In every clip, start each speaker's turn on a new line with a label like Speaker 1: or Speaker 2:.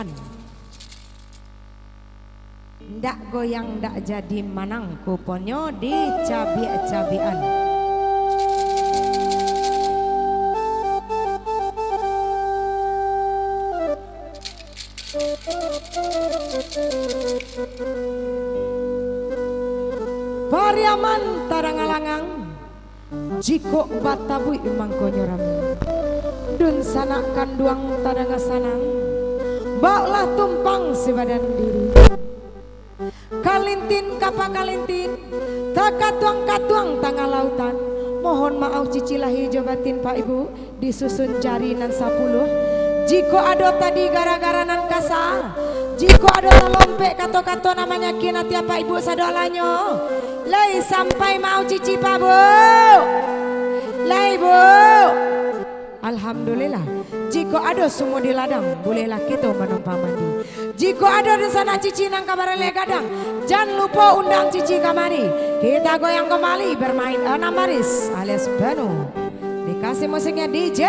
Speaker 1: depan. Ndak goyang ndak jadi manang kuponyo di cabi-cabian. Pariaman tarangalangang jiko batabui mangkonyo rami dun sanak kanduang tadanga sanang baklah tumpang si badan diri kalintin kapa kalintin tak katuang tangga lautan mohon maaf cicilahi jabatin Pak Ibu disusun jari nan 10 jiko ado tadi gara-gara nan kasa jiko ado lompe kato-kato namanya kina tiap Pak Ibu sadolanyo lay sampai mau cici Pak Bu lay Bu. Alhamdulillah jika ada semua di ladang bolehlah kita menumpang mandi. Jika ada di sana cici nang kabar gadang jangan lupa undang cici kamari. Kita goyang kembali bermain 6 baris alias Banu. Dikasih musiknya DJ.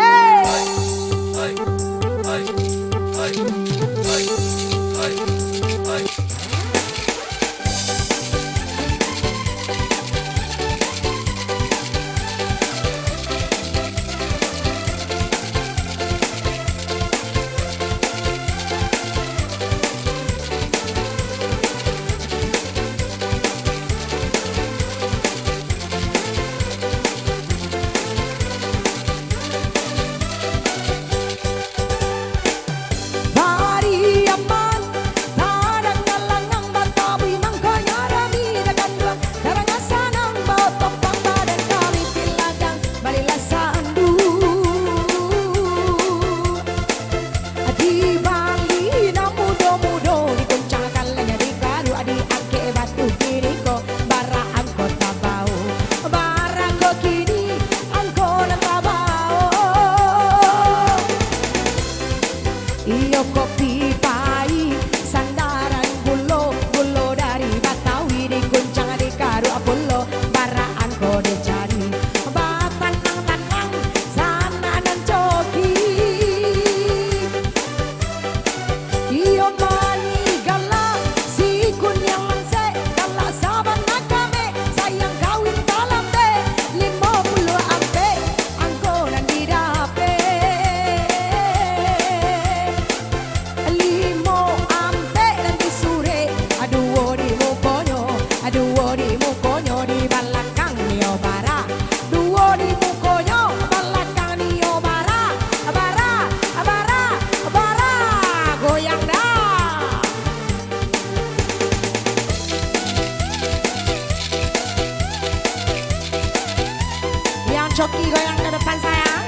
Speaker 1: Coki goyang ke depan sayang.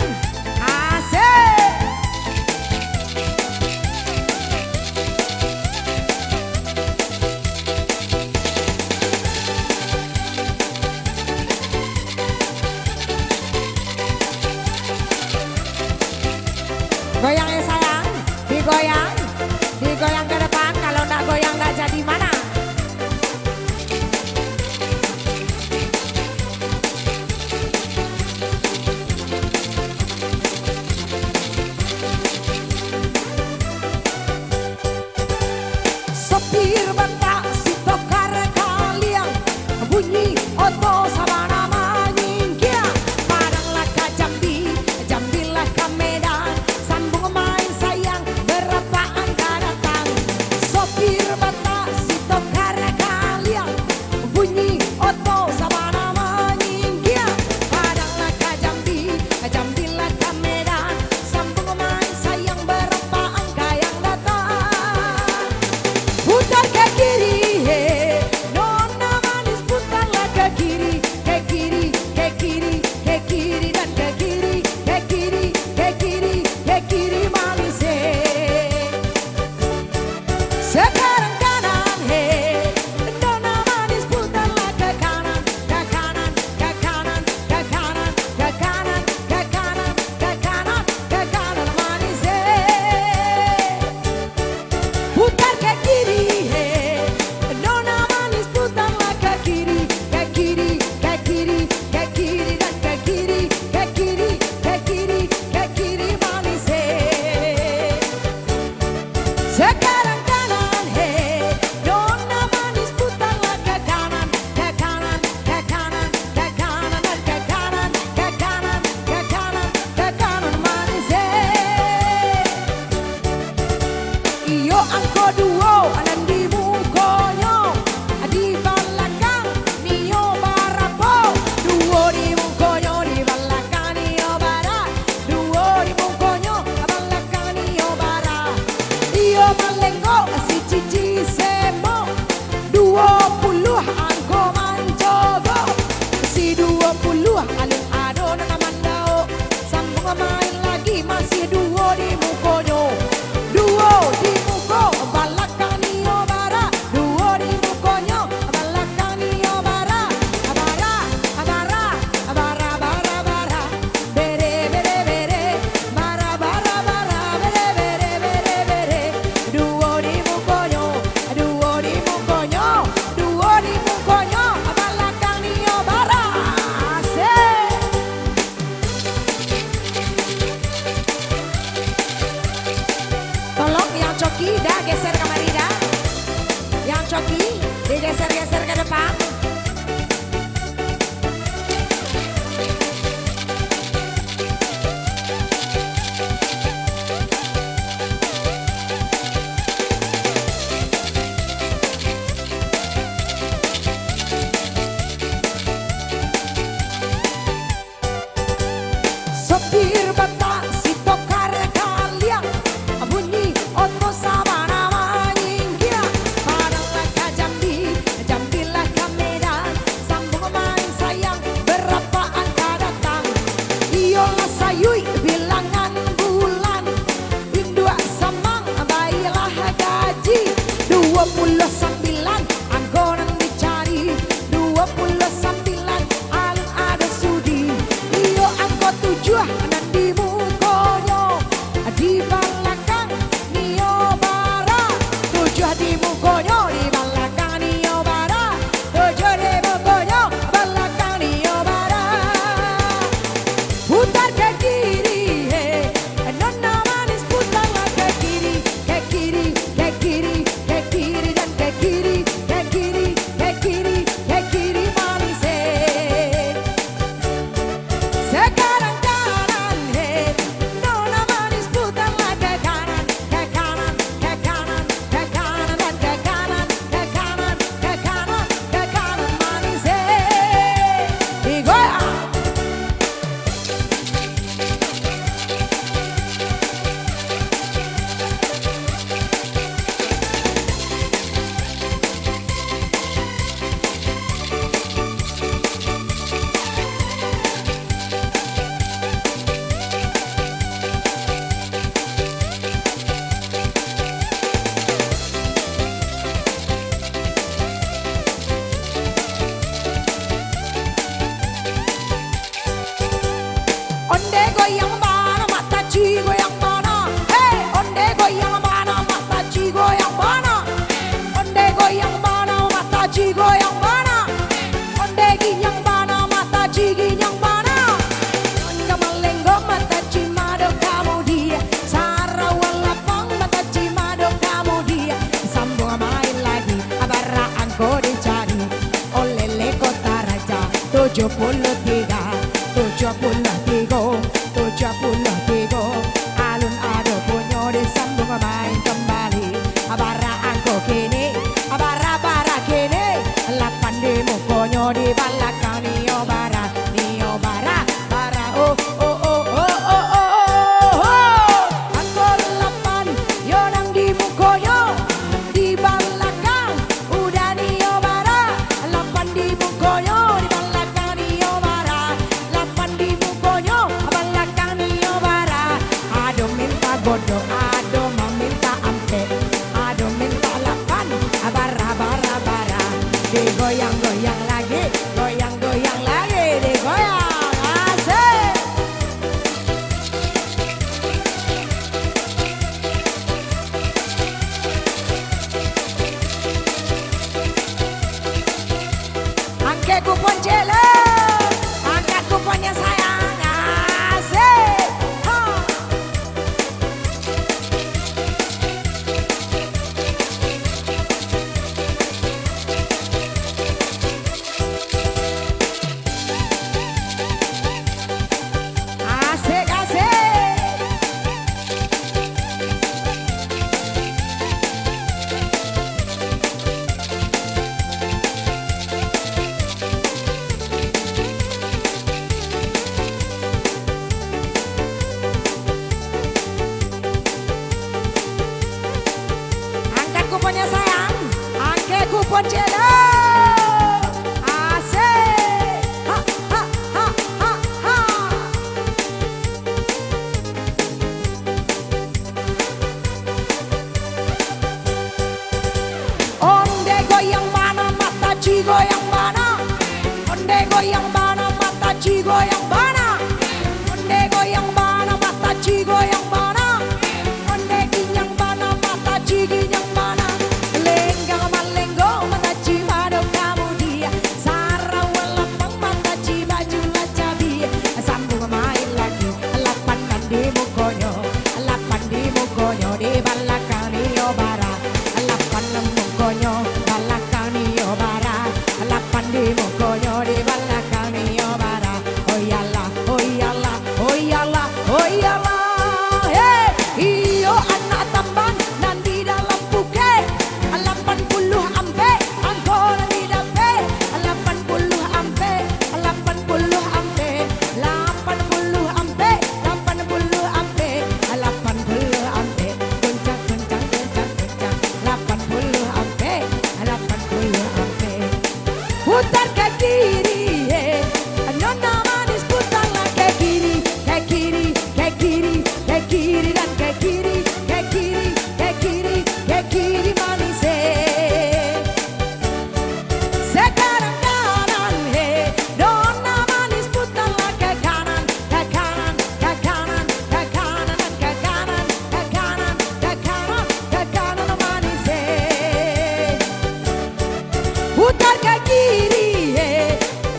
Speaker 1: Asik. Goyang ya sayang. Digoyang ke depan. Kalau nggak goyang nggak jadi mana. Sambung main sayang berapaan datang Sekarang kanan, hey, nona manis putarlah ke kanan, ke kanan, ke kanan, ke kanan, dan ke kanan, ke kanan, ke kanan, ke kanan manis, hey. Iyo angko duo anandi mukonyo di belakang nio barapo, duo di mukonyo di belakang nio bara, duo di mukonyo di belakang nio bara. Iyo malengo si cici semo 20 angko mancogo, si 20 alun ado nana mandao, sambung main lagi masih duo di mukonyo, duo di muko belakang nio bara, duo di mukonyo belakang nio bara, bara bara bara bara bara bere bere bere bara bara bara bere bere bere bere, duo di mukonyo, duo di mukonyo, duo di mukonyo belakang nio bara. Tolong yang coki dah geser ke Marida. Yang coki digeser-geser ke depan. Sopir batak si tokar kalian bunyi oto sabana manyinggia, padang laka jambi jambi laka medan, sambung main sayang berapa angka datang. Iyolah sayui bilangan bulan, indua samang bayilah gaji, 29 angkoran dicari, 29 alun ada sudi. Iyo angko 7 dan di mukonyo di belakang nio bara, 7 di mukonyo di belakang nio bara, 7 di mukonyo belakang nio bara. Putar ke kiri, hey, nona manis putarlah ke kiri, ke kiri, ke kiri, ke kiri dan ke kiri, ke kiri, ke kiri, ke kiri manis, hey. Sekarang kanan, hey, nona manis putarlah ke kanan, ke kanan, ke kanan, ke kanan dan ke kanan, ke kanan, ke kanan, ke kanan manis, hey. Digoyang. Onde goyang mana mata ci goyang mana, hey, onde goyang mana mata ci goyang mana, onde goyang mana mata ci goyang mana, onde ginyang mana mata ci ginyang mana, onde malenggong mata ci mado kamu dia, Sarawak lapang mata ci mado kamu dia, sambung main lagi abara angko dicari, olele kota raja 73, 73, 73, alun ado punyo disambung main kembali, abara angko kini, abara bara kini, 8 di mukonyo di belakang nio bara, bara oh oh oh oh oh oh oh, angko 8 yonang di mukonyo di belakang udah nio bara, 8 di mukonyo di belakang nio bara, 8 di mukonyo belakang nio bara. Aduh minta bodoh, aduh meminta ampe, aduh minta 8, bara bara bara, digoyang-goyang lagi, goyang Poncelo. Asik. Ha ha ha ha ha. Onde goyang mana mata ci goyang mana. Onde goyang mana mata ci goyang mana. Onde goyang mana mata ci goyang mana. Onde ginyang mana mata ci ginyang mana. Lenggang malenggo mata ci mado kamu dia. Sarawala pang mata ci baju lacabi. Sambung main lagi. Lapan di mukonyo. Lapan di mukonyo di balakani obara. Lapan mukonyo balakani obara. Lapan di mukonyo di balakani obara. Oh yalla, oh yalla, oh yalla, oh yalla. Hey, iyo anak tamban nanti dalam puke. 80 ampe, angkor di dape. 80 ampe, 80 ampe, 80 ampe, 80 ampe, 80 ampe. Kencang, kencang, kencang, kencang. 80 ampe, 80 ampe. Putar ke kiri, nona manis putarlah ke kiri, ke kiri, ke kiri, ke kiri dan ke kiri, ke kiri, ke kiri, ke kiri manis. Sekarang kanan, nona manis putarlah ke kanan, ke kanan, ke kanan, ke kanan dan ke kanan, ke kanan, ke kanan, ke kanan manis. Putar ke kiri,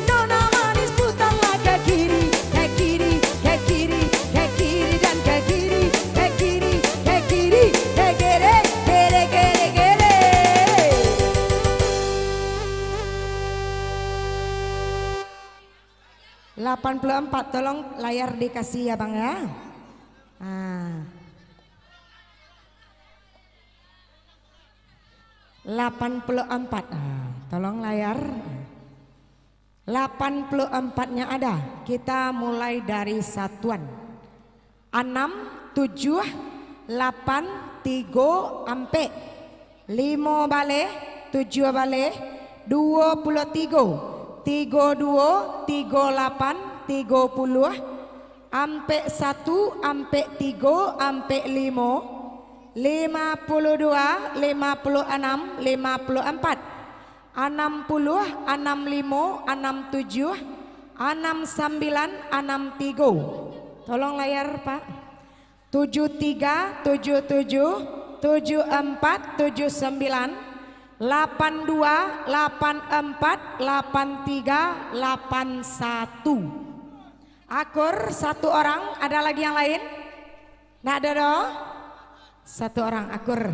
Speaker 1: nona manis putarlah ke kiri, ke kiri, ke kiri, ke kiri dan ke kiri, ke kiri, ke kiri, ke kiri, kiri, kiri, kiri. 84, tolong layar dikasih ya Bang ya. Ah. 84, tolong layar. 84-nya ada. Kita mulai dari satuan. 6, 7, 8, 3 ampe. 5 balik, 7 balik, 23. 32, 38, 30. Ampe 1, ampe 3, ampe 5. 52, 56, 54, 60, 65, 67, 69, 63. Tolong layar Pak. 73, 77, 74, 79, 82, 84, 83, 81. Akur satu orang, ada lagi yang lain? Nggak ada dong? Satu orang akur.